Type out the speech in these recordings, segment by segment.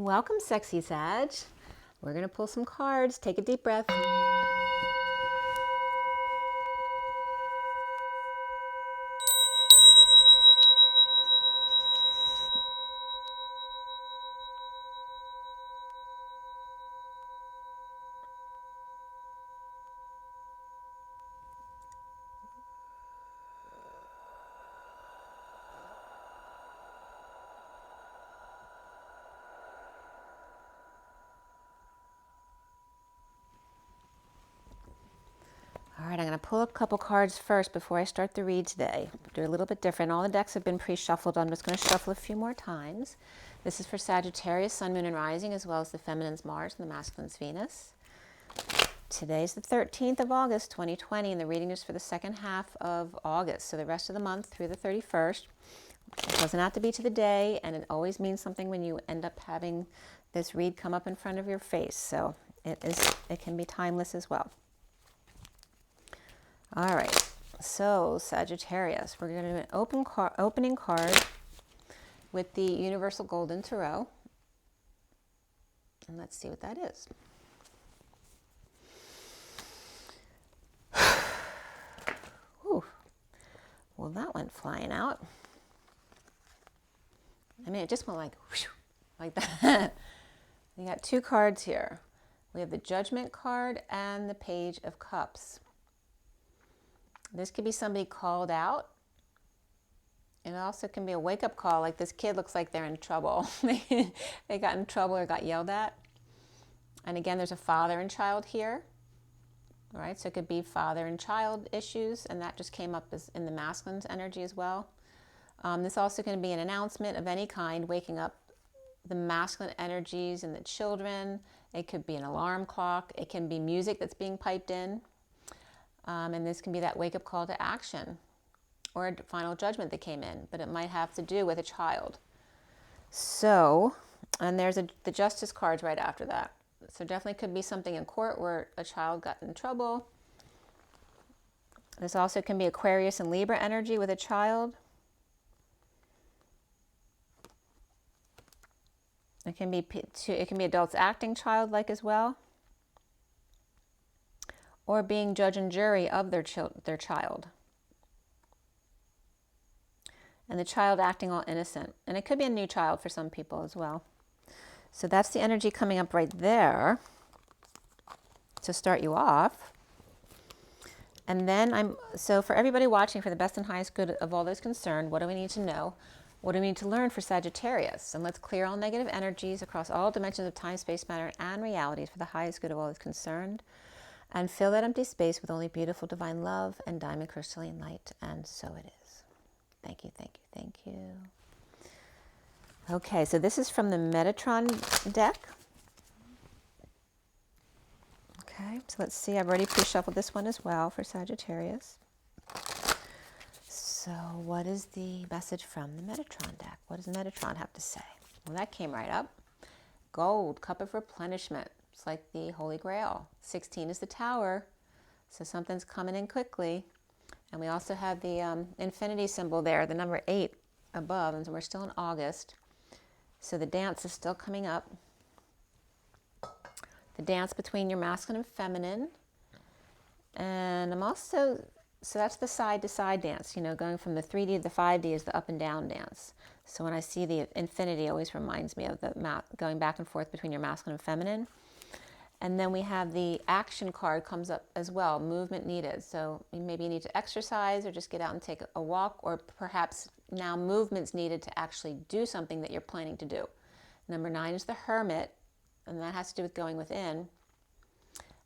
Welcome, sexy Sag. We're going to pull some cards. Take a deep breath. All right, I'm going to pull a couple cards first before I start the read today. Do a little bit different. All the decks have been pre-shuffled. I'm just going to shuffle a few more times. This is for Sagittarius, Sun, Moon, and Rising, as well as the feminine's Mars and the masculine's Venus. Today's the 13th of August, 2020, and the reading is for the second half of August, so the rest of the month through the 31st. It doesn't have to be to the day, and it always means something when you end up having this read come up in front of your face, so it can be timeless as well. All right, so Sagittarius, we're going to do an opening card with the Universal Golden Tarot. And let's see what that is. Whew. Well, that went flying out. I mean, it just went like, whoosh, like that. We got two cards here. We have the Judgment card and the Page of Cups. This could be somebody called out. It also can be a wake-up call, like this kid looks like they're in trouble. They got in trouble or got yelled at. And again, there's a father and child here. All right, so it could be father and child issues, and that just came up as in the masculine's energy as well. This also can be an announcement of any kind, waking up the masculine energies and the children. It could be an alarm clock. It can be music that's being piped in. And this can be that wake-up call to action or a final judgment that came in, but it might have to do with a child. So, and there's the Justice cards right after that. So definitely could be something in court where a child got in trouble. This also can be Aquarius and Libra energy with a child. It can be adults acting childlike as well, or being judge and jury of their child. And the child acting all innocent. And it could be a new child for some people as well. So that's the energy coming up right there to start you off. And then so for everybody watching, for the best and highest good of all those concerned, what do we need to know? What do we need to learn for Sagittarius? And let's clear all negative energies across all dimensions of time, space, matter, and realities for the highest good of all those concerned. And fill that empty space with only beautiful divine love and diamond crystalline light. And so it is. Thank you, thank you, thank you. Okay, so this is from the Metatron deck. Okay, so let's see. I've already pre-shuffled this one as well for Sagittarius. So what is the message from the Metatron deck? What does Metatron have to say? Well, that came right up. Gold, cup of replenishment. It's like the Holy Grail. 16 is the Tower, so something's coming in quickly. And we also have the infinity symbol there, the number 8 above, and so we're still in August. So the dance is still coming up. The dance between your masculine and feminine. And I'm also, so that's the side-to-side dance, you know, going from the 3D to the 5D is the up and down dance. So when I see the infinity, it always reminds me of the going back and forth between your masculine and feminine. And then we have the action card comes up as well, movement needed. So maybe you need to exercise or just get out and take a walk, or perhaps now movement's needed to actually do something that you're planning to do. Number 9 is the Hermit, and that has to do with going within.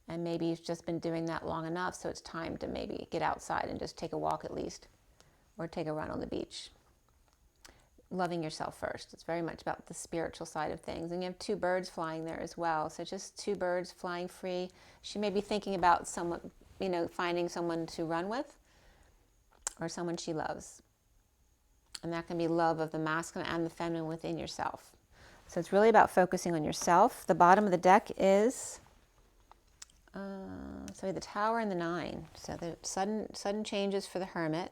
And maybe you've just been doing that long enough, so it's time to maybe get outside and just take a walk at least, or take a run on the beach. Loving yourself first. It's very much about the spiritual side of things. And you have 2 birds flying there as well. So just 2 birds flying free. She may be thinking about someone, you know, finding someone to run with or someone she loves. And that can be love of the masculine and the feminine within yourself. So it's really about focusing on yourself. The bottom of the deck is the Tower and the 9. So the sudden changes for the Hermit.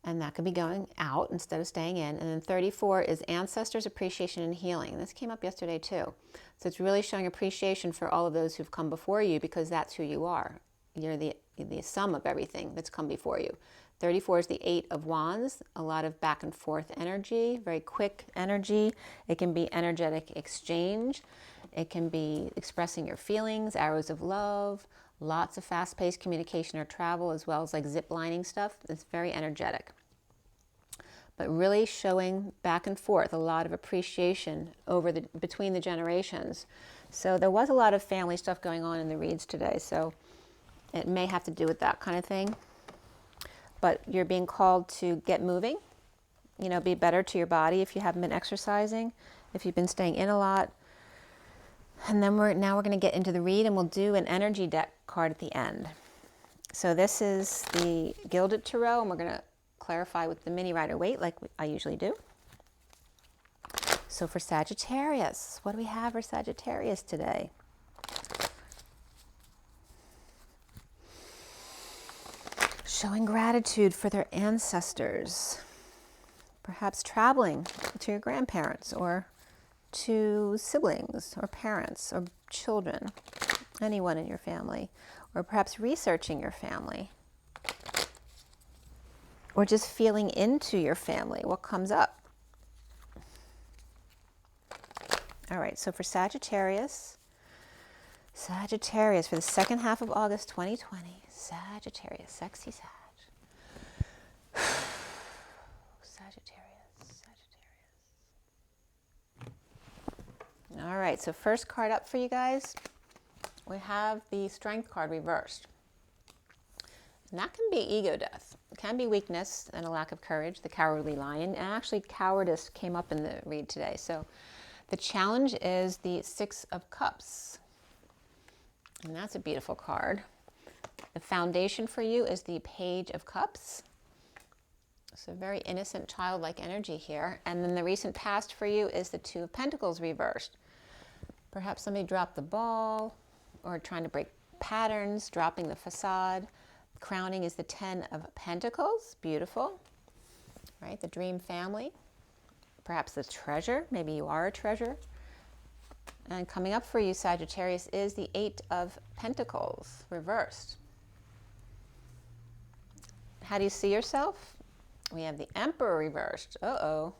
And that could be going out instead of staying in. And then 34 is ancestors, appreciation, and healing. And this came up yesterday too. So it's really showing appreciation for all of those who've come before you, because that's who you are. You're the sum of everything that's come before you. 34 is the 8 of Wands, a lot of back and forth energy, very quick energy. It can be energetic exchange. It can be expressing your feelings, arrows of love, lots of fast-paced communication or travel, as well as like zip-lining stuff. It's very energetic. But really showing back and forth a lot of appreciation between the generations. So there was a lot of family stuff going on in the reads today, so it may have to do with that kind of thing. But you're being called to get moving, you know, be better to your body if you haven't been exercising, if you've been staying in a lot. And then now we're going to get into the read, and we'll do an energy deck card at the end. So this is the Gilded Tarot, and we're going to clarify with the mini Rider-Waite like I usually do. So for Sagittarius, what do we have for Sagittarius today? Showing gratitude for their ancestors. Perhaps traveling to your grandparents or to siblings or parents or children, anyone in your family, or perhaps researching your family, or just feeling into your family, what comes up. All right, so for Sagittarius for the second half of August 2020, Sagittarius, sexy Sag. All right, so first card up for you guys, we have the Strength card reversed. And that can be ego death. It can be weakness and a lack of courage, the cowardly lion. And actually, cowardice came up in the read today. So the challenge is the 6 of Cups. And that's a beautiful card. The foundation for you is the Page of Cups. So very innocent, childlike energy here. And then the recent past for you is the 2 of Pentacles reversed. Perhaps somebody dropped the ball, or trying to break patterns, dropping the facade. Crowning is the 10 of Pentacles. Beautiful. Right? The dream family. Perhaps the treasure. Maybe you are a treasure. And coming up for you, Sagittarius, is the 8 of Pentacles reversed. How do you see yourself? We have the Emperor reversed. Uh-oh.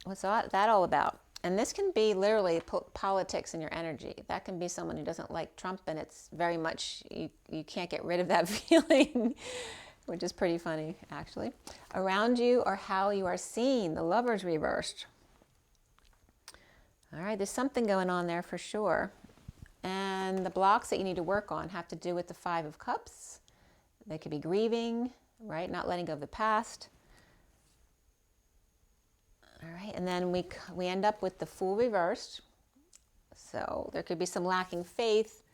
What's that all about? And this can be literally politics in your energy. That can be someone who doesn't like Trump, and it's very much, you can't get rid of that feeling, which is pretty funny, actually. Around you, or how you are seen, the Lovers reversed. All right, there's something going on there for sure. And the blocks that you need to work on have to do with the 5 of Cups. They could be grieving, right? Not letting go of the past. All right, and then we end up with the Fool reversed. So there could be some lacking faith,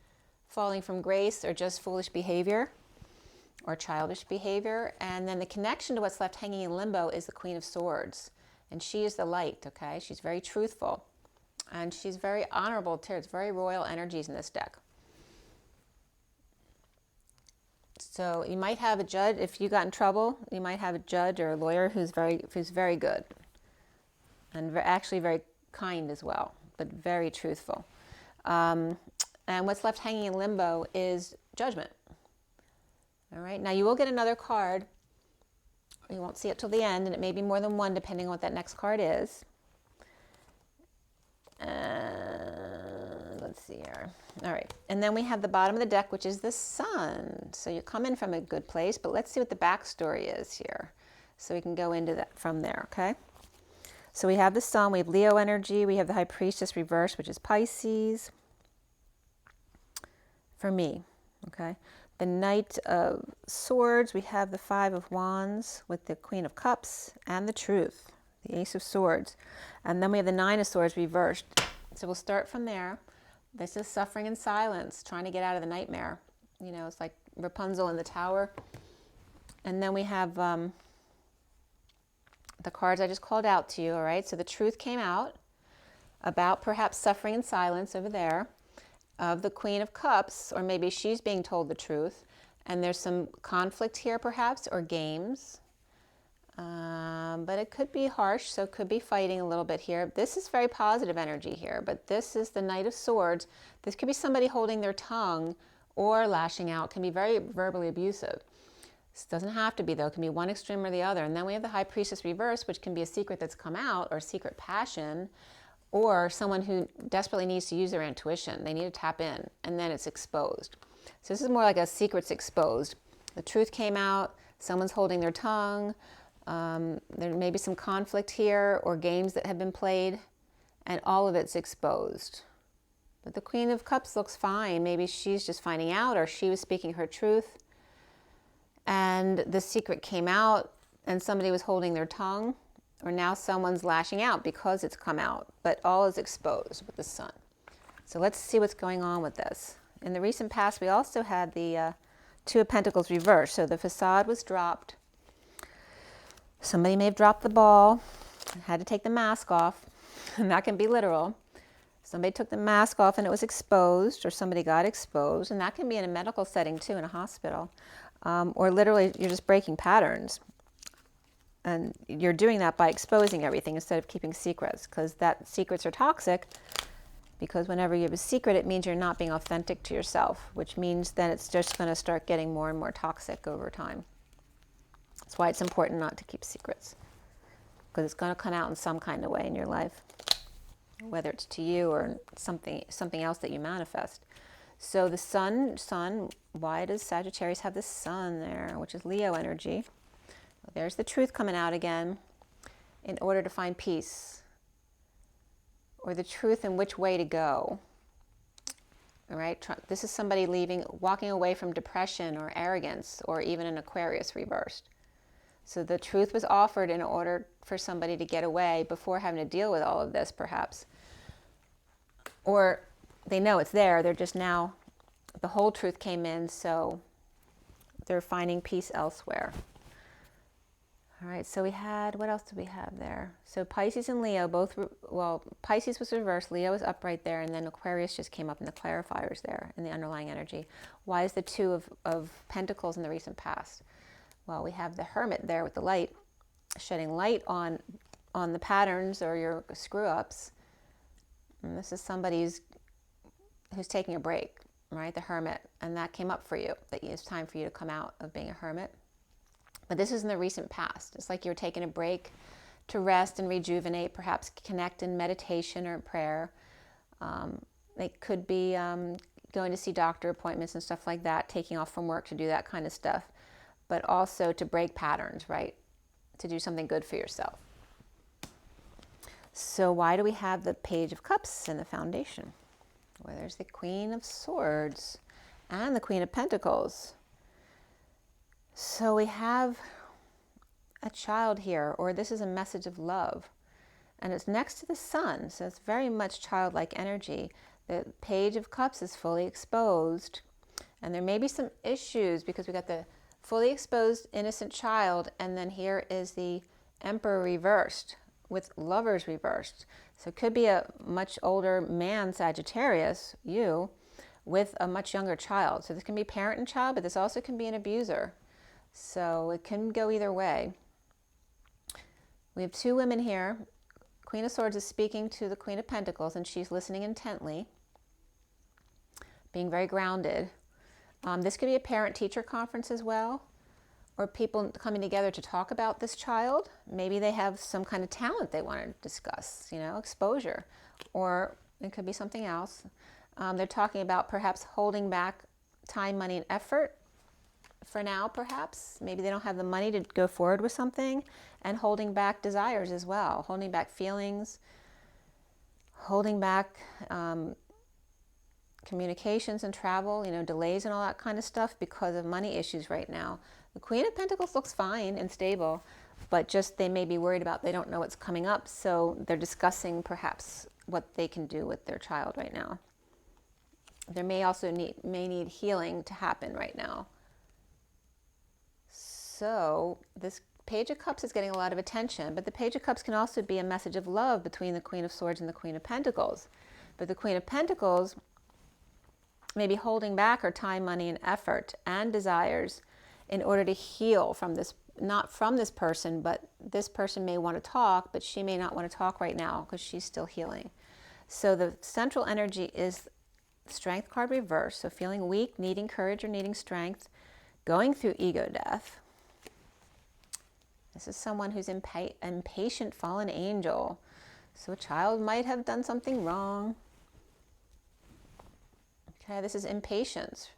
falling from grace, or just foolish behavior or childish behavior. And then the connection to what's left hanging in limbo is the Queen of Swords. And she is the light, okay? She's very truthful. And she's very honorable too. It's very royal energies in this deck. So you might have a judge, if you got in trouble, you might have a judge or a lawyer who's very good. And actually very kind as well, but very truthful. And what's left hanging in limbo is judgment. All right, now you will get another card. You won't see it till the end, and it may be more than one depending on what that next card is. Let's see here. All right, and then we have the bottom of the deck, which is the Sun. So you come in from a good place, but let's see what the backstory is here. So we can go into that from there, okay? So we have the Sun, we have Leo energy, we have the High Priestess reversed, which is Pisces. For me, okay? The Knight of Swords, we have the 5 of Wands with the Queen of Cups and the Truth, the Ace of Swords. And then we have the 9 of Swords reversed. So we'll start from there. This is suffering in silence, trying to get out of the nightmare. You know, it's like Rapunzel in the tower. And then we have the cards I just called out to you, all right? So the Truth came out about perhaps suffering in silence over there, of the Queen of Cups, or maybe she's being told the truth. And there's some conflict here perhaps, or games. But it could be harsh, so it could be fighting a little bit here. This is very positive energy here, but this is the Knight of Swords. This could be somebody holding their tongue or lashing out. It can be very verbally abusive. This doesn't have to be, though. It can be one extreme or the other. And then we have the High Priestess reverse, which can be a secret that's come out, or a secret passion, or someone who desperately needs to use their intuition. They need to tap in, and then it's exposed. So this is more like a secret's exposed. The truth came out, someone's holding their tongue, there may be some conflict here or games that have been played, and all of it's exposed. But the Queen of Cups looks fine. Maybe she's just finding out, or she was speaking her truth, and the secret came out, and somebody was holding their tongue, or now someone's lashing out because it's come out, but all is exposed with the Sun. So let's see what's going on with this. In the recent past, we also had the Two of Pentacles reversed. So the facade was dropped. Somebody may have dropped the ball, had to take the mask off, and that can be literal. Somebody took the mask off and it was exposed, or somebody got exposed, and that can be in a medical setting too, in a hospital. Or literally you're just breaking patterns. And you're doing that by exposing everything instead of keeping secrets, because that secrets are toxic, because whenever you have a secret, it means you're not being authentic to yourself, which means then it's just going to start getting more and more toxic over time. That's why it's important not to keep secrets, because it's going to come out in some kind of way in your life, whether it's to you or something else that you manifest. So the sun, why does Sagittarius have the Sun there, which is Leo energy? There's the truth coming out again, in order to find peace, or the truth in which way to go. All right, this is somebody walking away from depression or arrogance, or even an Aquarius reversed. So the truth was offered in order for somebody to get away before having to deal with all of this, perhaps. Or they know it's there, they're just now, the whole truth came in, so they're finding peace elsewhere. All right, so we had, what else did we have there? So Pisces and Leo both, well, Pisces was reversed, Leo was upright there, and then Aquarius just came up in the clarifiers there in the underlying energy. Why is the Two of Pentacles in the recent past? Well, we have the Hermit there with the light, shedding light on the patterns or your screw-ups. And this is somebody who's taking a break, right? The Hermit. And that came up for you, that it's time for you to come out of being a hermit. But this is in the recent past. It's like you're taking a break to rest and rejuvenate, perhaps connect in meditation or prayer. It could be going to see doctor appointments and stuff like that, taking off from work to do that kind of stuff. But also to break patterns, right? To do something good for yourself. So why do we have the Page of Cups in the foundation? Well, there's the Queen of Swords and the Queen of Pentacles. So we have a child here, or this is a message of love. And it's next to the Sun, so it's very much childlike energy. The Page of Cups is fully exposed. And there may be some issues because we got the fully exposed innocent child, and then here is the Emperor reversed with Lovers reversed. So it could be a much older man, Sagittarius, you, with a much younger child. So this can be parent and child, but this also can be an abuser. So it can go either way. We have two women here. Queen of Swords is speaking to the Queen of Pentacles, and she's listening intently, being very grounded. This could be a parent-teacher conference as well, or people coming together to talk about this child. Maybe they have some kind of talent they want to discuss, exposure, or it could be something else. They're talking about perhaps holding back time, money, and effort for now, perhaps. Maybe they don't have the money to go forward with something, and holding back desires as well, holding back feelings, holding back communications and travel, delays and all that kind of stuff because of money issues right now. The Queen of Pentacles looks fine and stable, but just they may be worried about, they don't know what's coming up, so they're discussing perhaps what they can do with their child right now. There may also need healing to happen right now. So this Page of Cups is getting a lot of attention, but the Page of Cups can also be a message of love between the Queen of Swords and the Queen of Pentacles. But the Queen of Pentacles maybe holding back her time, money, and effort and desires in order to heal from this, not from this person, but this person may want to talk, but she may not want to talk right now because she's still healing. So the central energy is Strength card reversed. So feeling weak, needing courage or needing strength, going through ego death. This is someone who's impatient, fallen angel. So a child might have done something wrong. Okay, this is impatience.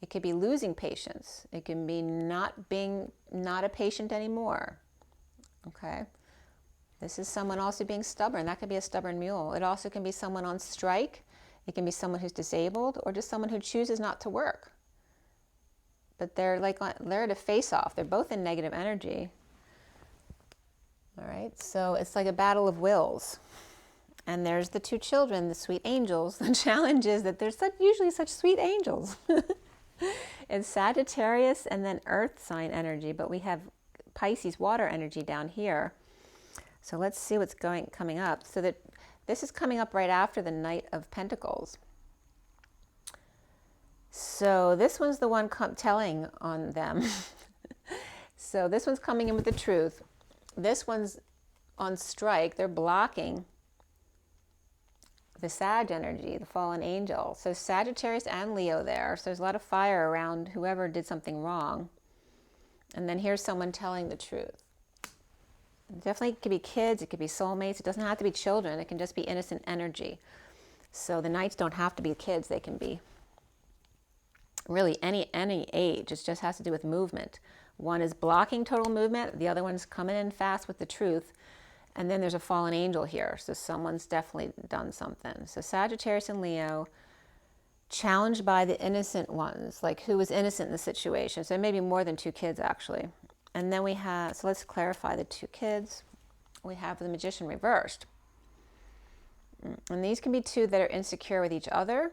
It could be losing patience. It can be not a patient anymore. Okay. This is someone also being stubborn. That could be a stubborn mule. It also can be someone on strike. It can be someone who's disabled or just someone who chooses not to work. But they're at a face-off. They're both in negative energy. All right, so it's like a battle of wills. And there's the two children, the sweet angels. The challenge is that there's usually such sweet angels. It's Sagittarius and then earth sign energy, but we have Pisces water energy down here. So let's see what's coming up. So that this is coming up right after the Knight of Pentacles. So this one's the one telling on them. So this one's coming in with the truth. This one's on strike. They're blocking the Sag energy, the fallen angel. So Sagittarius and Leo there. So there's a lot of fire around whoever did something wrong. And then here's someone telling the truth. Definitely it could be kids, it could be soulmates. It doesn't have to be children. It can just be innocent energy. So the knights don't have to be kids. They can be really any age. It just has to do with movement. One is blocking total movement. The other one's coming in fast with the truth. And then there's a fallen angel here. So someone's definitely done something. So Sagittarius and Leo, challenged by the innocent ones, like who was innocent in the situation. So maybe more than two kids actually. And then we have, so let's clarify the two kids. We have the Magician reversed. And these can be two that are insecure with each other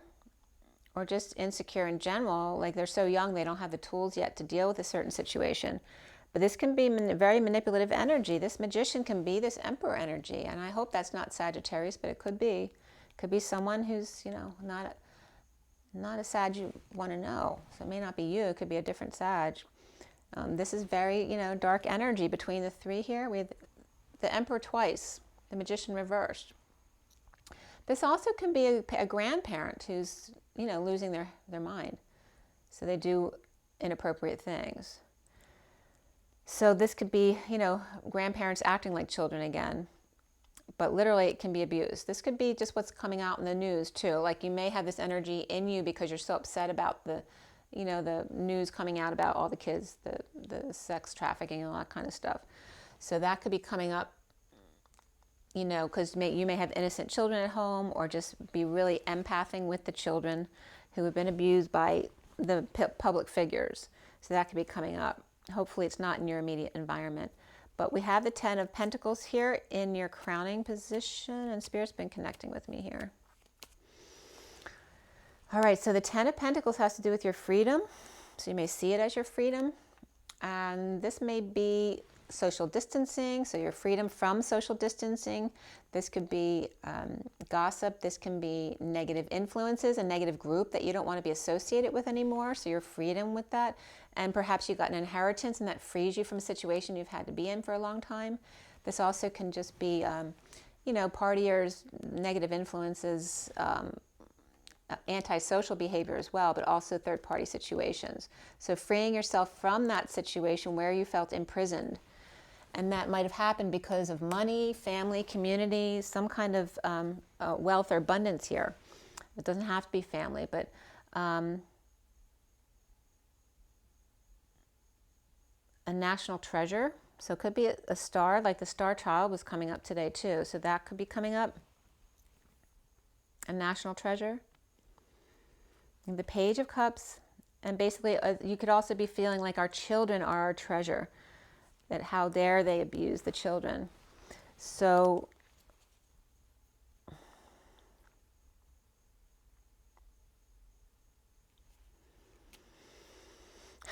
or just insecure in general. Like they're so young, they don't have the tools yet to deal with a certain situation. But this can be very manipulative energy. This Magician can be this Emperor energy. And I hope that's not Sagittarius, but it could be. It could be someone who's, not a Sag you want to know. So it may not be you. It could be a different Sag. This is very, dark energy between the three here. We have the Emperor twice, the Magician reversed. This also can be a grandparent who's, losing their mind. So they do inappropriate things. So this could be, grandparents acting like children again. But literally it can be abuse. This could be just what's coming out in the news too. Like you may have this energy in you because you're so upset about the news coming out about all the kids, the sex trafficking and all that kind of stuff. So that could be coming up, because you may have innocent children at home or just be really empathing with the children who have been abused by the public figures. So that could be coming up. Hopefully it's not in your immediate environment. But we have the 10 of Pentacles here in your crowning position, and Spirit's been connecting with me here. All right, so the 10 of Pentacles has to do with your freedom. So you may see it as your freedom. And this may be social distancing, so your freedom from social distancing. This could be gossip. This can be negative influences, a negative group that you don't want to be associated with anymore. So your freedom with that. And perhaps you got an inheritance and that frees you from a situation you've had to be in for a long time. This also can just be, partiers, negative influences, antisocial behavior as well, but also third-party situations. So freeing yourself from that situation where you felt imprisoned. And that might have happened because of money, family, community, some kind of wealth or abundance here. It doesn't have to be family, but a national treasure. So it could be a star, like the star child was coming up today too. So that could be coming up. A national treasure. The Page of Cups. And basically you could also be feeling like our children are our treasure. That how dare they abuse the children. So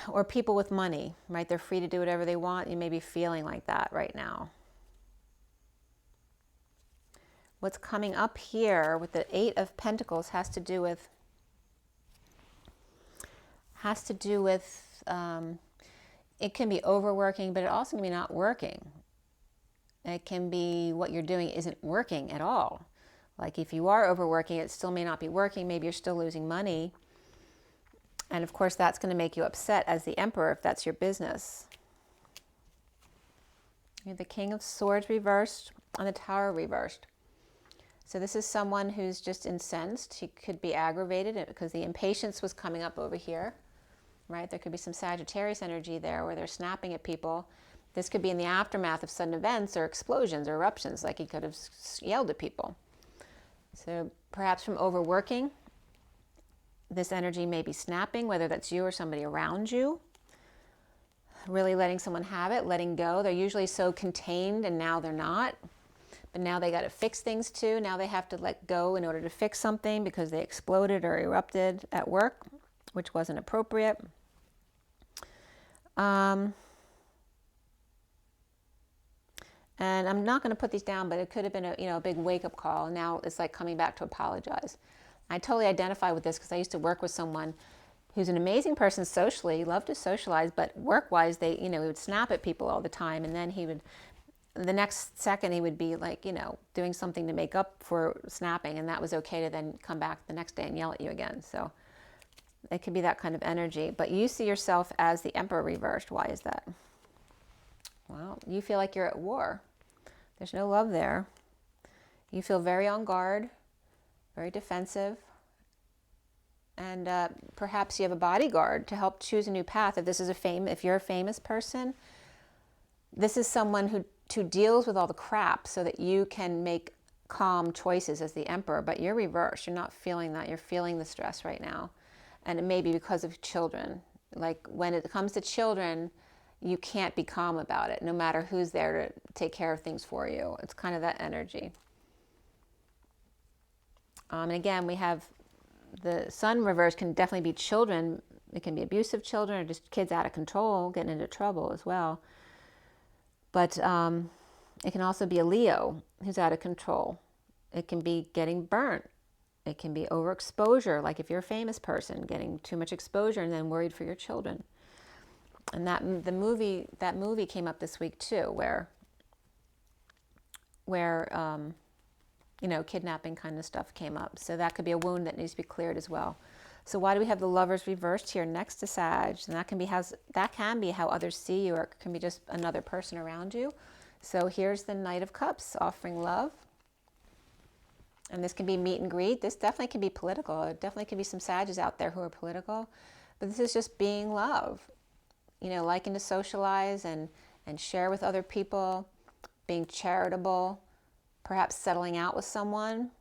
or people with money, right? They're free to do whatever they want. You may be feeling like that right now. What's coming up here with the 8 of Pentacles has to do with has to do with, it can be overworking, but it also can be not working. It can be what you're doing isn't working at all. Like if you are overworking, it still may not be working. Maybe you're still losing money. And of course, that's going to make you upset as the Emperor if that's your business. You have the King of Swords reversed and the Tower reversed. So this is someone who's just incensed. He could be aggravated because the impatience was coming up over here, right? There could be some Sagittarius energy there where they're snapping at people. This could be in the aftermath of sudden events or explosions or eruptions, like he could have yelled at people. So perhaps from overworking, this energy may be snapping, whether that's you or somebody around you. Really letting someone have it, letting go. They're usually so contained and now they're not. But now they got to fix things too. Now they have to let go in order to fix something because they exploded or erupted at work, which wasn't appropriate. And I'm not going to put these down, but it could have been a big wake-up call. Now it's like coming back to apologize. I totally identify with this because I used to work with someone who's an amazing person socially, loved to socialize, but work-wise, he would snap at people all the time, and then the next second he would be like, doing something to make up for snapping, and that was okay to then come back the next day and yell at you again. So it could be that kind of energy. But you see yourself as the Emperor reversed. Why is that? Well, you feel like you're at war. There's no love there. You feel very on guard, very defensive. And perhaps you have a bodyguard to help choose a new path. If you're a famous person, this is someone who deals with all the crap so that you can make calm choices as the Emperor. But you're reversed. You're not feeling that. You're feeling the stress right now. And it may be because of children. Like when it comes to children, you can't be calm about it, no matter who's there to take care of things for you. It's kind of that energy. And again, we have the Sun reverse can definitely be children. It can be abusive children or just kids out of control, getting into trouble as well. But it can also be a Leo who's out of control. It can be getting burnt. It can be overexposure, like if you're a famous person, getting too much exposure and then worried for your children. And that movie came up this week too, where kidnapping kind of stuff came up. So that could be a wound that needs to be cleared as well. So why do we have the Lovers reversed here next to Sag? And that can be how others see you, or it can be just another person around you. So here's the Knight of Cups offering love. And this can be meet and greet. This definitely can be political. It definitely can be some Sages out there who are political. But this is just being love. Liking to socialize and share with other people, being charitable, perhaps settling out with someone,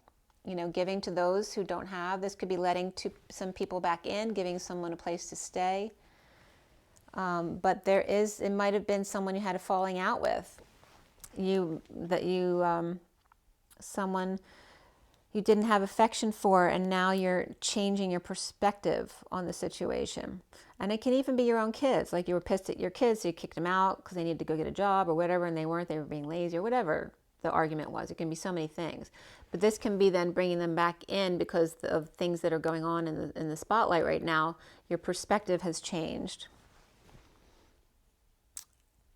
giving to those who don't have. This could be letting some people back in, giving someone a place to stay. But it might have been someone you had a falling out with. Someone you didn't have affection for, and now you're changing your perspective on the situation. And it can even be your own kids. Like you were pissed at your kids, so you kicked them out because they needed to go get a job or whatever, and they were being lazy or whatever the argument was. It can be so many things. But this can be then bringing them back in because of things that are going on in the spotlight right now. Your perspective has changed.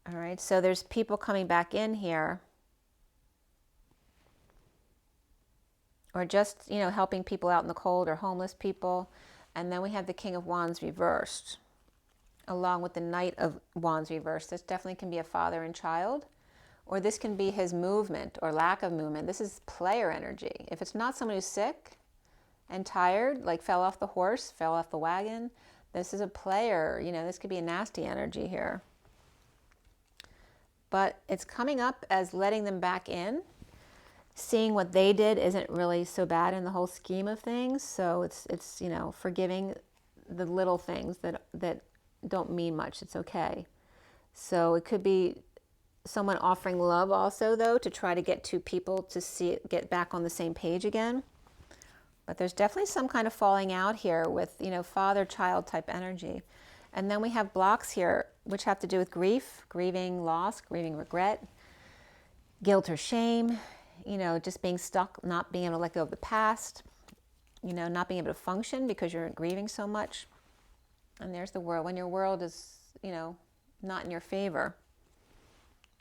All right, so there's people coming back in here. Or just, helping people out in the cold or homeless people. And then we have the King of Wands reversed, along with the Knight of Wands reversed. This definitely can be a father and child, or this can be his movement or lack of movement. This is player energy. If it's not someone who's sick and tired, like fell off the horse, fell off the wagon, this is a player. This could be a nasty energy here. But it's coming up as letting them back in. Seeing what they did isn't really so bad in the whole scheme of things. So it's forgiving the little things that don't mean much. It's okay. So it could be someone offering love also, though, to try to get two people to get back on the same page again. But there's definitely some kind of falling out here with, father-child type energy. And then we have blocks here, which have to do with grief, grieving loss, grieving regret, guilt or shame. Just being stuck, not being able to let go of the past, not being able to function because you're grieving so much. And there's the world. When your world is, you know, not in your favor.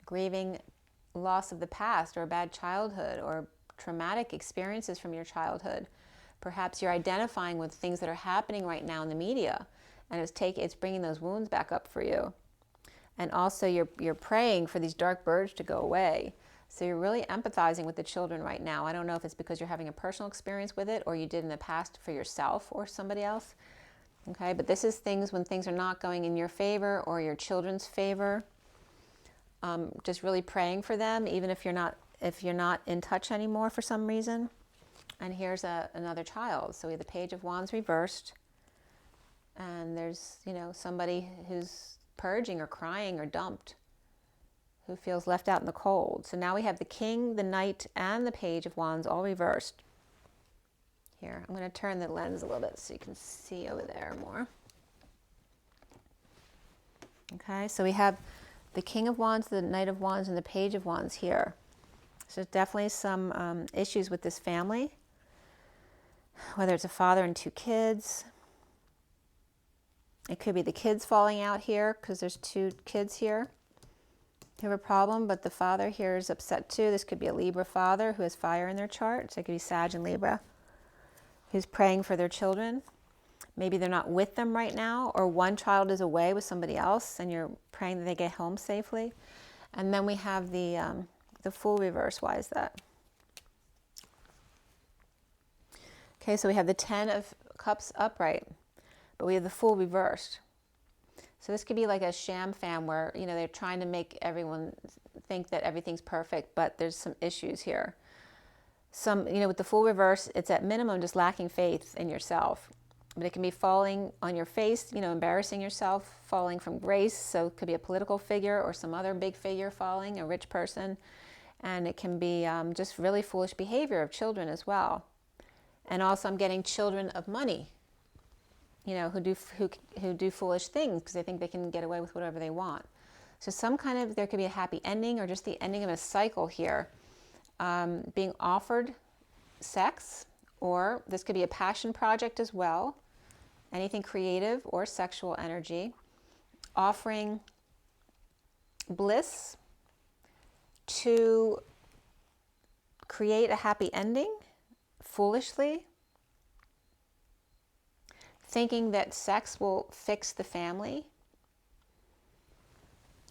Grieving loss of the past or a bad childhood or traumatic experiences from your childhood. Perhaps you're identifying with things that are happening right now in the media, and it's bringing those wounds back up for you. And also you're praying for these dark birds to go away. So you're really empathizing with the children right now. I don't know if it's because you're having a personal experience with it or you did in the past for yourself or somebody else. Okay, but this is things when things are not going in your favor or your children's favor. Just really praying for them, even if you're not in touch anymore for some reason. And here's another child. So we have the Page of Wands reversed. And there's, you know, somebody who's purging or crying or dumped, who feels left out in the cold. So now we have the King, the Knight, and the Page of Wands all reversed. Here, I'm going to turn the lens a little bit so you can see over there more. Okay, so we have the King of Wands, the Knight of Wands, and the Page of Wands here. So there's definitely some issues with this family, whether it's a father and 2 kids. It could be the kids falling out here because there's 2 kids here who have a problem, but the father here is upset too. This could be a Libra father who has fire in their chart. So it could be Sag and Libra, who's praying for their children. Maybe they're not with them right now, or one child is away with somebody else and you're praying that they get home safely. And then we have the Fool reverse. Why is that? Okay, so we have the 10 of Cups upright, but we have the Fool reversed. So this could be like a sham fam where, you know, they're trying to make everyone think that everything's perfect, but there's some issues here. You know, with the Fool reverse, it's at minimum just lacking faith in yourself. But it can be falling on your face, you know, embarrassing yourself, falling from grace. So it could be a political figure or some other big figure falling, a rich person. And it can be just really foolish behavior of children as well. And also I'm getting children of money, you know, who do foolish things because they think they can get away with whatever they want. So there could be a happy ending or just the ending of a cycle here. Being offered sex, or this could be a passion project as well. Anything creative or sexual energy. Offering bliss to create a happy ending, foolishly. Thinking that sex will fix the family.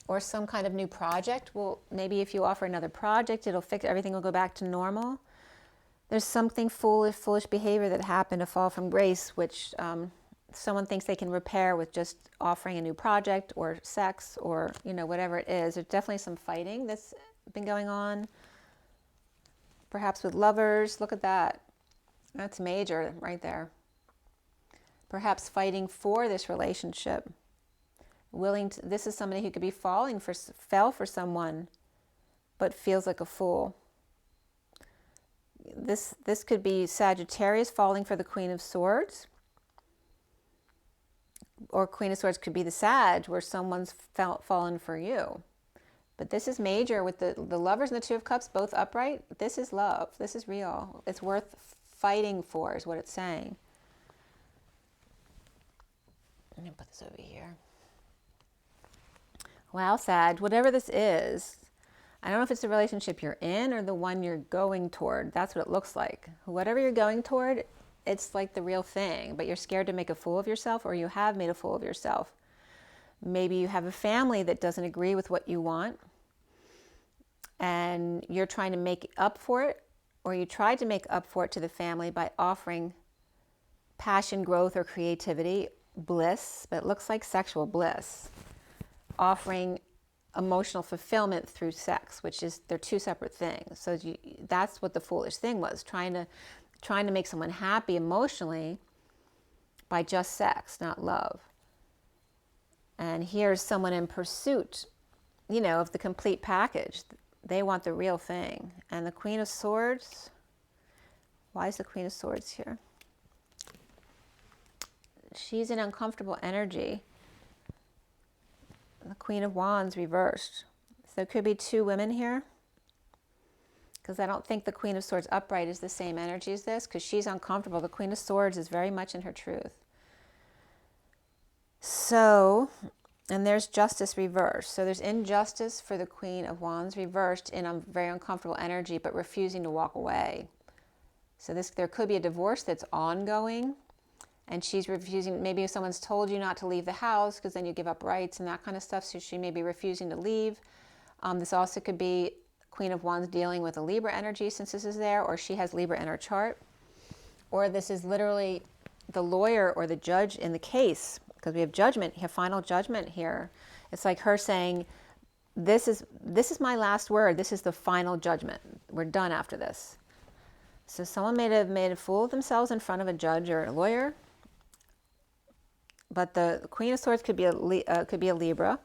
Or some kind of new project. Well, maybe if you offer another project, it'll fix, everything will go back to normal. There's something foolish behavior that happened, a fall from grace, which someone thinks they can repair with just offering a new project or sex or, you know, whatever it is. There's definitely some fighting that's been going on. Perhaps with lovers. Look at that. That's major right there. Perhaps fighting for this relationship. This is somebody who could be fell for someone, but feels like a fool. This could be Sagittarius falling for the Queen of Swords. Or Queen of Swords could be the Sag, where someone's fallen for you. But this is major with the Lovers and the 2 of Cups both upright. This is love. This is real. It's worth fighting for is what it's saying. I'm going to put this over here. Wow, Sag, whatever this is, I don't know if it's the relationship you're in or the one you're going toward. That's what it looks like. Whatever you're going toward, it's like the real thing, but you're scared to make a fool of yourself, or you have made a fool of yourself. Maybe you have a family that doesn't agree with what you want, and you're trying to make up for it, or you tried to make up for it to the family by offering passion, growth, or creativity, bliss, but it looks like sexual bliss. Offering emotional fulfillment through sex, which is, they're 2 separate things. So that's what the foolish thing was, trying to make someone happy emotionally by just sex, not love. And here's someone in pursuit, you know, of the complete package. They want the real thing. And the Queen of Swords, why is the Queen of Swords here? She's in uncomfortable energy. The Queen of Wands reversed. So there could be 2 women here, because I don't think the Queen of Swords upright is the same energy as this, because she's uncomfortable. The Queen of Swords is very much in her truth. So, and there's justice reversed. So there's injustice for the Queen of Wands reversed in a very uncomfortable energy, but refusing to walk away. So there could be a divorce that's ongoing, and she's refusing. Maybe someone's told you not to leave the house because then you give up rights and that kind of stuff. So she may be refusing to leave. This also could be Queen of Wands dealing with a Libra energy since this is there, or she has Libra in her chart. Or this is literally the lawyer or the judge in the case, because we have judgment, we have final judgment here. It's like her saying, this is my last word. This is the final judgment. We're done after this. So someone may have made a fool of themselves in front of a judge or a lawyer. But the Queen of Swords could be a Libra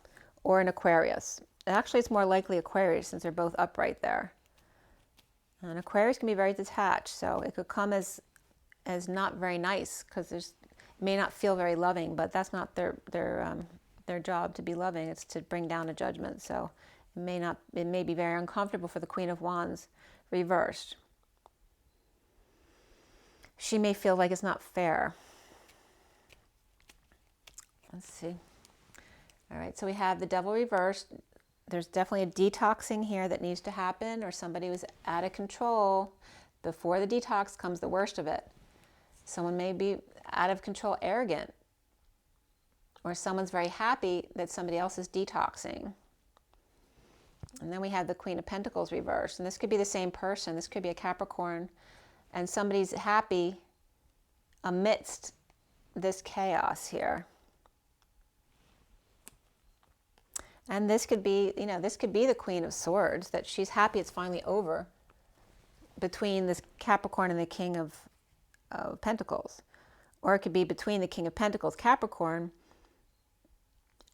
or an Aquarius. Actually, it's more likely Aquarius since they're both upright there. And Aquarius can be very detached, so it could come as not very nice because it may not feel very loving, but that's not their job to be loving. It's to bring down a judgment. So it may be very uncomfortable for the Queen of Wands reversed. She may feel like it's not fair. Let's see. All right, so we have the Devil reversed. There's definitely a detoxing here that needs to happen, or somebody was out of control. Before the detox comes the worst of it. Someone may be out of control, arrogant, or someone's very happy that somebody else is detoxing. And then we have the Queen of Pentacles reversed, and this could be the same person. This could be a Capricorn, and somebody's happy amidst this chaos here. And this could be, this could be the Queen of Swords, that she's happy it's finally over between this Capricorn and the King of Pentacles. Or it could be between the King of Pentacles, Capricorn,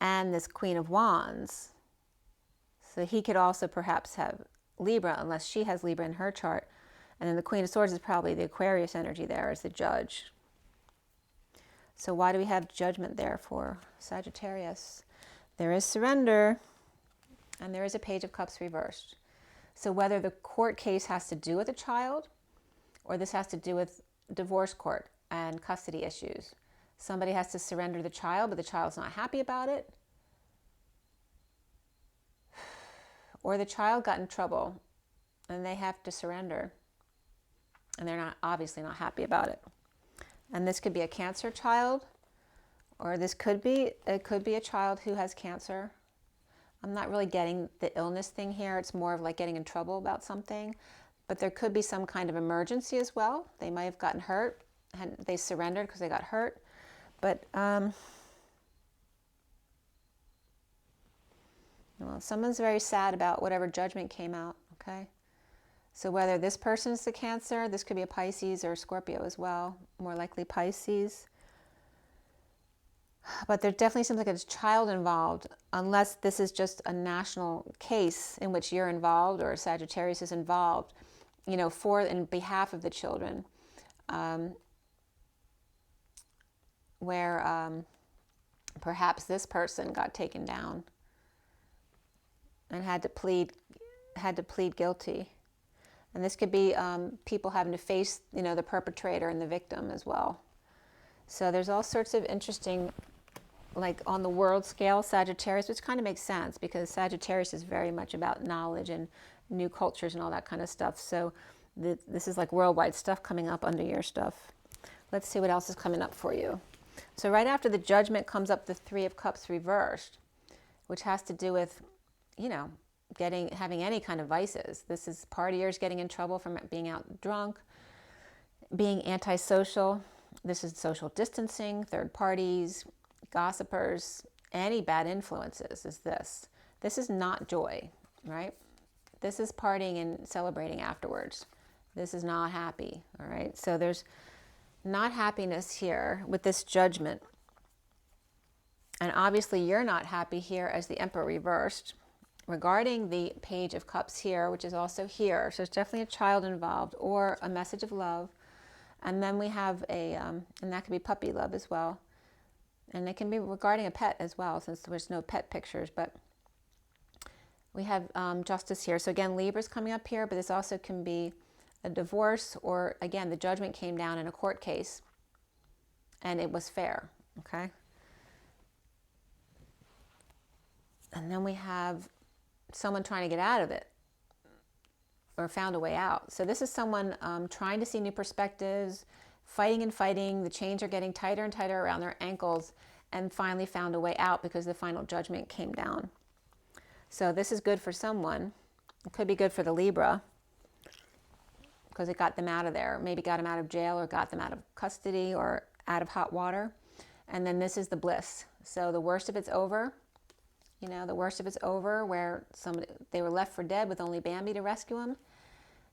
and this Queen of Wands. So he could also perhaps have Libra, unless she has Libra in her chart. And then the Queen of Swords is probably the Aquarius energy there as the judge. So why do we have judgment there for Sagittarius? There is surrender, and there is a Page of Cups reversed. So whether the court case has to do with a child, or this has to do with divorce court and custody issues. Somebody has to surrender the child, but the child's not happy about it. Or the child got in trouble, and they have to surrender. And they're obviously not happy about it. And this could be a Cancer child, or it could be a child who has cancer. I'm not really getting the illness thing here. It's more of like getting in trouble about something. But there could be some kind of emergency as well. They might have gotten hurt, and they surrendered because they got hurt. But well, someone's very sad about whatever judgment came out, okay? So whether this person's the Cancer, this could be a Pisces or a Scorpio as well, more likely Pisces. But there definitely seems like there's a child involved, unless this is just a national case in which you're involved or Sagittarius is involved, in behalf of the children, where perhaps this person got taken down and had to plead guilty. And this could be people having to face, the perpetrator and the victim as well. So there's all sorts of interesting, like on the world scale, Sagittarius, which kind of makes sense because Sagittarius is very much about knowledge and new cultures and all that kind of stuff. So this is like worldwide stuff coming up under your stuff. Let's see what else is coming up for you. So right after the judgment comes up the Three of Cups reversed, which has to do with, having any kind of vices. This is partiers getting in trouble from being out drunk, being antisocial. This is social distancing, third parties, gossipers, any bad influences is this. This is not joy, right? This is partying and celebrating afterwards. This is not happy, all right? So there's not happiness here with this judgment. And obviously you're not happy here as the Emperor reversed regarding the Page of Cups here, which is also here. So there's definitely a child involved or a message of love. And then we have and that could be puppy love as well. And it can be regarding a pet as well, since there's no pet pictures. But we have justice here. So again, Libra's coming up here, but this also can be a divorce, or again, the judgment came down in a court case and it was fair, okay? And then we have someone trying to get out of it or found a way out. So this is someone trying to see new perspectives, fighting and fighting. The chains are getting tighter and tighter around their ankles, and finally found a way out because the final judgment came down. So this is good for someone. It could be good for the Libra because it got them out of there. Maybe got them out of jail or got them out of custody or out of hot water. And then this is the bliss. So the worst of it's over. You know, the worst of it's over, where they were left for dead with only Bambi to rescue them.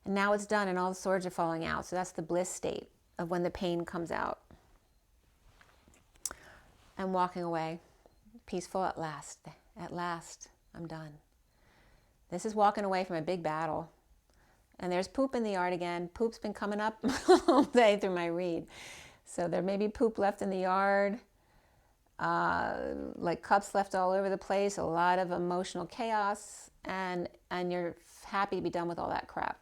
And now it's done and all the swords are falling out. So that's the bliss state of when the pain comes out. And walking away, peaceful at last. At last, I'm done. This is walking away from a big battle. And there's poop in the yard again. Poop's been coming up all day through my read. So there may be poop left in the yard. Like cups left all over the place, a lot of emotional chaos, and you're happy to be done with all that crap.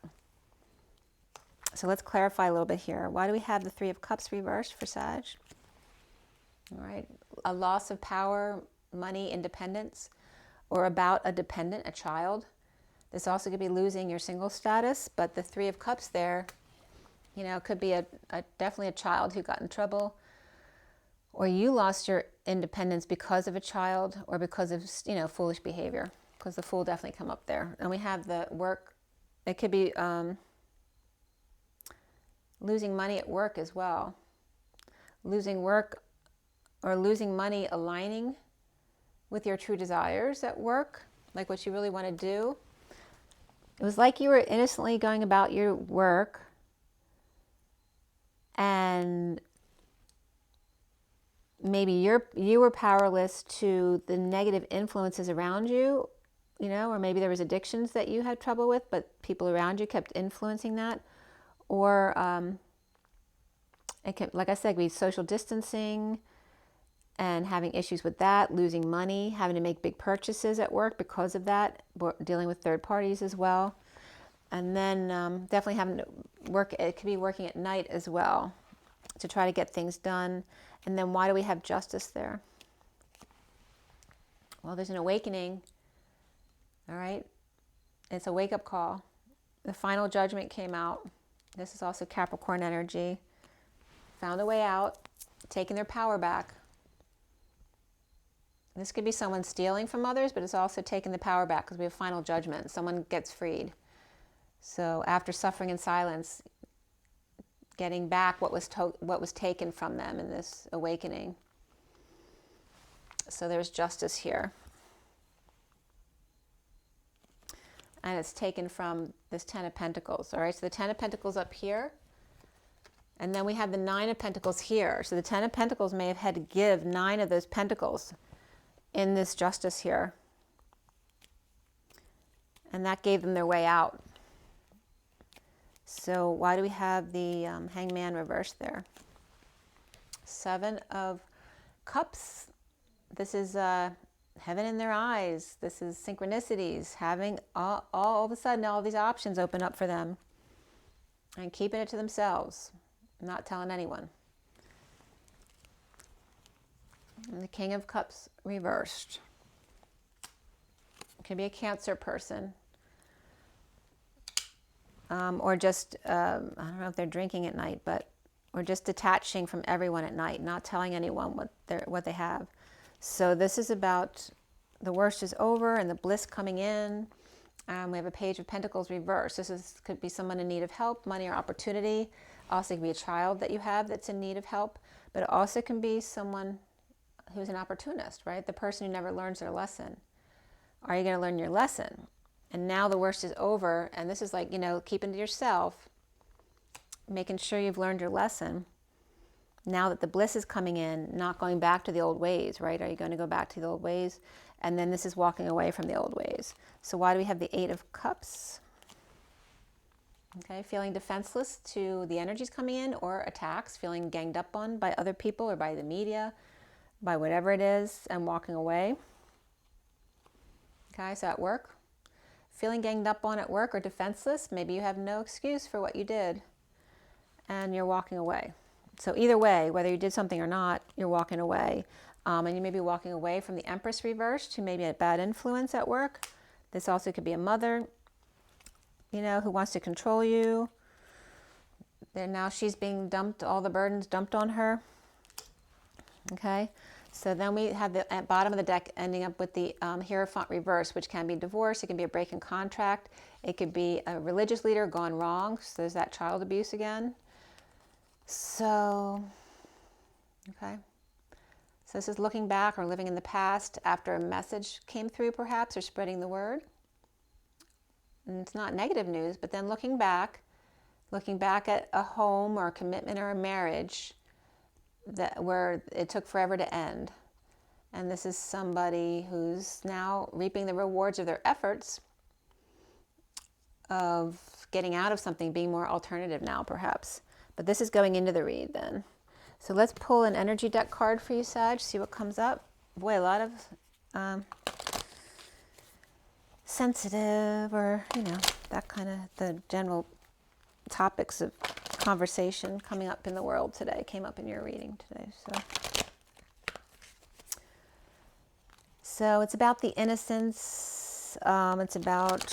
So let's clarify a little bit here. Why do we have the Three of Cups reversed for Sag? All right, a loss of power, money, independence, or about a dependent, a child. This also could be losing your single status, but the Three of Cups there, you know, could be definitely a child who got in trouble, or you lost your independence because of a child or because of, you know, foolish behavior, because the Fool definitely come up there. And we have the work. It could be losing money at work as well. Losing work or losing money aligning with your true desires at work, like what you really want to do. It was like you were innocently going about your work and maybe you were powerless to the negative influences around you, you know, or maybe there was addictions that you had trouble with, but people around you kept influencing that. Or it can, like I said, be social distancing and having issues with that, losing money, having to make big purchases at work because of that, dealing with third parties as well. And then definitely having to work, it could be working at night as well to try to get things done. And then why do we have Justice there? Well, there's an awakening, all right? It's a wake-up call. The final judgment came out. This is also Capricorn energy. Found a way out, taking their power back. This could be someone stealing from others, but it's also taking the power back because we have final judgment. Someone gets freed. So after suffering in silence, getting back what was taken from them in this awakening. So there's justice here. And it's taken from this Ten of Pentacles. All right, so the Ten of Pentacles up here. And then we have the Nine of Pentacles here. So the Ten of Pentacles may have had to give 9 of those pentacles in this justice here. And that gave them their way out. So why do we have the Hangman reversed there? 7 of Cups. This is heaven in their eyes. This is synchronicities. Having all of a sudden all these options open up for them. And keeping it to themselves. Not telling anyone. And the King of Cups reversed. It could be a Cancer person. Or just, I don't know if they're drinking at night, but or just detaching from everyone at night, not telling anyone what they have. So this is about the worst is over and the bliss coming in. We have a Page of Pentacles reversed. Could be someone in need of help, money or opportunity. Also could be a child that you have that's in need of help, but it also can be someone who's an opportunist, right? The person who never learns their lesson. Are you going to learn your lesson? And now the worst is over, and this is like, you know, keeping to yourself, making sure you've learned your lesson. Now that the bliss is coming in, not going back to the old ways, right? Are you going to go back to the old ways? And then this is walking away from the old ways. So why do we have the 8 of Cups? Okay, feeling defenseless to the energies coming in or attacks, feeling ganged up on by other people or by the media, by whatever it is, and walking away. Okay, so at work. Feeling ganged up on at work or defenseless, maybe you have no excuse for what you did and you're walking away. So either way, whether you did something or not, you're walking away. And you may be walking away from the Empress reversed, who may be a bad influence at work. This also could be a mother, you know, who wants to control you. Then now she's being dumped, all the burdens dumped on her. Okay, so then we have the at bottom of the deck ending up with the Hierophant reverse, which can be divorce, it can be a break in contract, it could be a religious leader gone wrong, so there's that child abuse again. So, okay. So this is looking back or living in the past after a message came through perhaps, or spreading the word. And it's not negative news, but then looking back at a home or a commitment or a marriage where it took forever to end. And this is somebody who's now reaping the rewards of their efforts of getting out of something, being more alternative now perhaps. But this is going into the read then. So let's pull an energy deck card for you, Sag, see what comes up. Boy, a lot of sensitive, or, you know, that kind of the general topics of conversation coming up in the world today, came up in your reading today. So it's about the innocence. It's about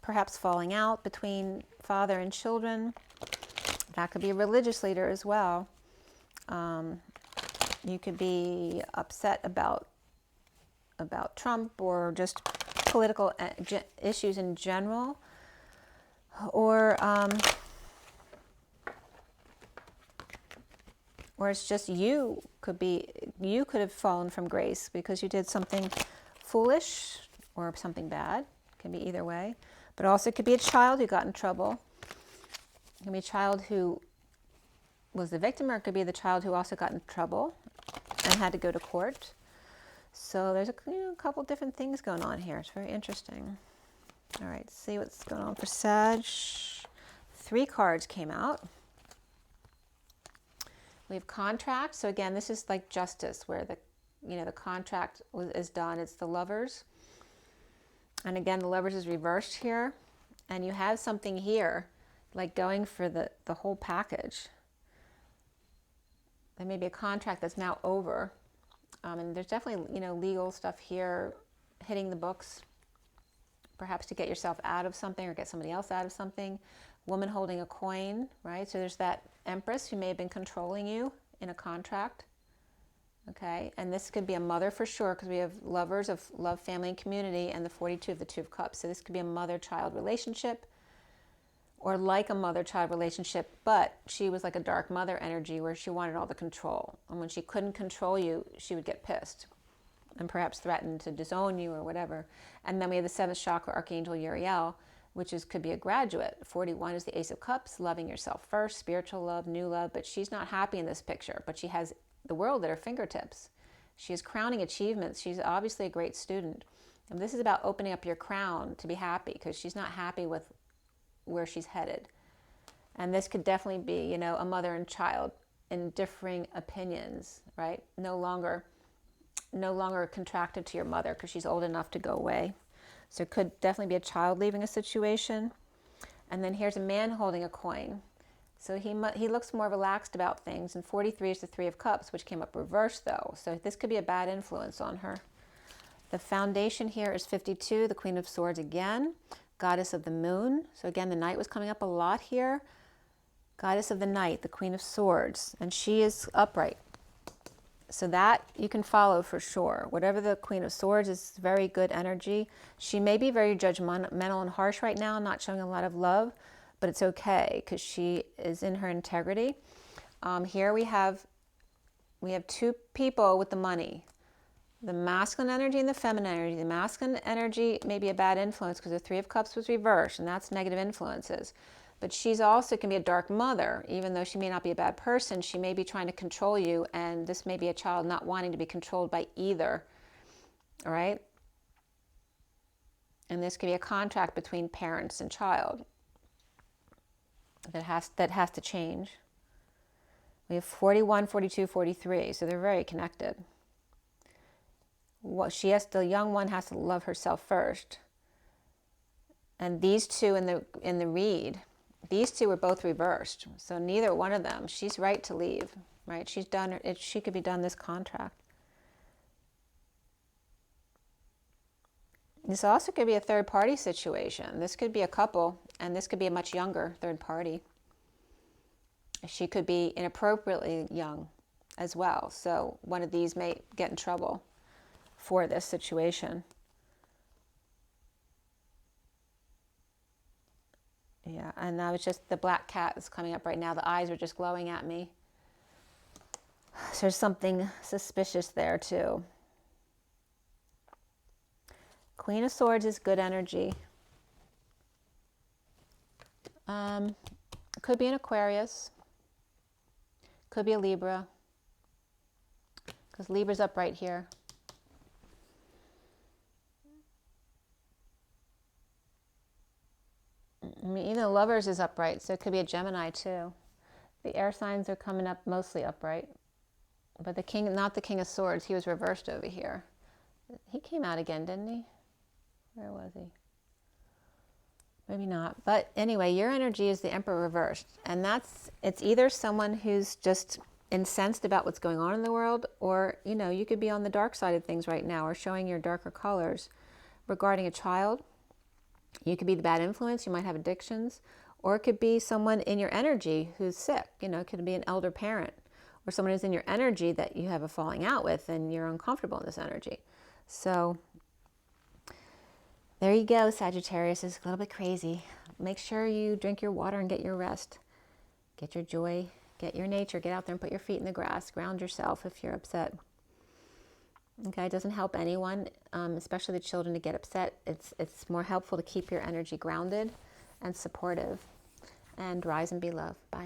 perhaps falling out between father and children. That could be a religious leader as well. You could be upset about Trump, or just political issues in general, or it's just you could have fallen from grace because you did something foolish or something bad. It can be either way. But also it could be a child who got in trouble. It can be a child who was the victim, or it could be the child who also got in trouble and had to go to court. So there's a couple different things going on here. It's very interesting. All right, see what's going on for Sag. 3 cards came out. We have contract. So again, this is like justice, where the contract is done. It's the Lovers. And again, the Lovers is reversed here. And you have something here, like going for the whole package. There may be a contract that's now over. And there's definitely, legal stuff here, hitting the books, perhaps to get yourself out of something or get somebody else out of something. Woman holding a coin, right? So there's that Empress who may have been controlling you in a contract. Okay, and this could be a mother for sure, because we have Lovers of love, family, and community, and the 42 of the 2 of Cups. So this could be a mother-child relationship, or like a mother-child relationship, but she was like a dark mother energy where she wanted all the control. And when she couldn't control you, she would get pissed and perhaps threaten to disown you or whatever. And then we have the 7th chakra, Archangel Urielle, which could be a graduate. 41 is the Ace of Cups, loving yourself first, spiritual love, new love, but she's not happy in this picture, but she has the world at her fingertips. She has crowning achievements. She's obviously a great student. And this is about opening up your crown to be happy, because she's not happy with where she's headed. And this could definitely be, a mother and child in differing opinions, right? No longer contracted to your mother because she's old enough to go away. So it could definitely be a child leaving a situation. And then here's a man holding a coin. So he looks more relaxed about things. And 43 is the 3 of Cups, which came up reversed though. So this could be a bad influence on her. The foundation here is 52, the Queen of Swords again. Goddess of the Moon. So again, the Knight was coming up a lot here. Goddess of the Night, the Queen of Swords. And she is upright. So that you can follow for sure. Whatever the Queen of Swords is, very good energy. She may be very judgmental and harsh right now, not showing a lot of love, but it's okay because she is in her integrity. Here we have 2 people with the money. The masculine energy and the feminine energy. The masculine energy may be a bad influence because the 3 of Cups was reversed, and that's negative influences. But she's also can be a dark mother. Even though she may not be a bad person, she may be trying to control you, and this may be a child not wanting to be controlled by either. All right? And this could be a contract between parents and child that has to change. We have 41, 42, 43, so they're very connected. The young one has to love herself first. And these 2 in the read, these 2 were both reversed. So neither one of them, she's right to leave. right? She's done it. She could be done this contract. This also could be a third party situation. This could be a couple, and this could be a much younger third party. She could be inappropriately young as well. So one of these may get in trouble for this situation. Yeah, and that was just the black cat is coming up right now. The eyes are just glowing at me. So there's something suspicious there too. Queen of Swords is good energy. Could be an Aquarius. Could be a Libra. Because Libra's up right here. I mean, even the Lovers is upright, so it could be a Gemini too. The air signs are coming up mostly upright. But the king, not the King of Swords, he was reversed over here. He came out again, didn't he? Where was he? Maybe not. But anyway, your energy is the Emperor reversed. And it's either someone who's just incensed about what's going on in the world, or, you know, you could be on the dark side of things right now, or showing your darker colors regarding a child. You could be the bad influence. You might have addictions. Or it could be someone in your energy who's sick. You know, it could be an elder parent, or someone who's in your energy that you have a falling out with and you're uncomfortable in this energy. So there you go, Sagittarius. Is a little bit crazy. Make sure you drink your water and get your rest. Get your joy, get your nature, get out there and put your feet in the grass. Ground yourself if you're upset. Okay, it doesn't help anyone, especially the children, to get upset. It's more helpful to keep your energy grounded and supportive. And rise and be love. Bye.